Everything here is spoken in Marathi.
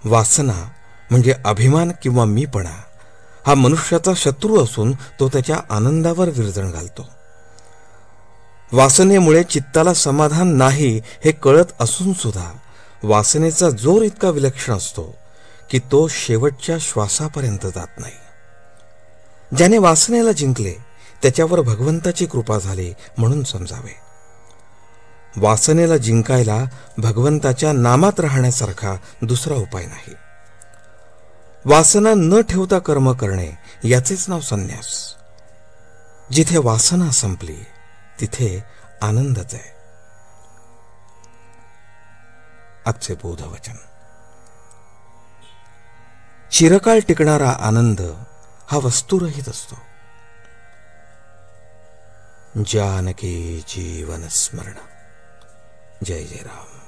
वासना म्हणजे अभिमान किंवा मीपणा हा मनुष्याचा शत्रू असून तो त्याच्या आनंदावर विरजण घालतो. वासनेमुळे चित्ताला समाधान नाही हे कळत असून सुद्धा वासनेचा जोर इतका विलक्षण असतो की तो शेवटच्या श्वासापर्यंत जात नाही. ज्याने वासनेला जिंकले त्याच्यावर भगवंताची कृपा झाली म्हणून समजावे. वासनेला जिंकायला भगवंताच्या नामात राहण्यासारखा दुसरा उपाय नाही. वासना न ठेवता कर्म करणे याचेच नाव संन्यास. जिथे वासना संपली तिथे आनंदच आहे. आजचे बोधवचन. चिरकाळ टिकणारा आनंद हा वस्तुरहित असतो. जानकी जीवन स्मरण. जय जय राम.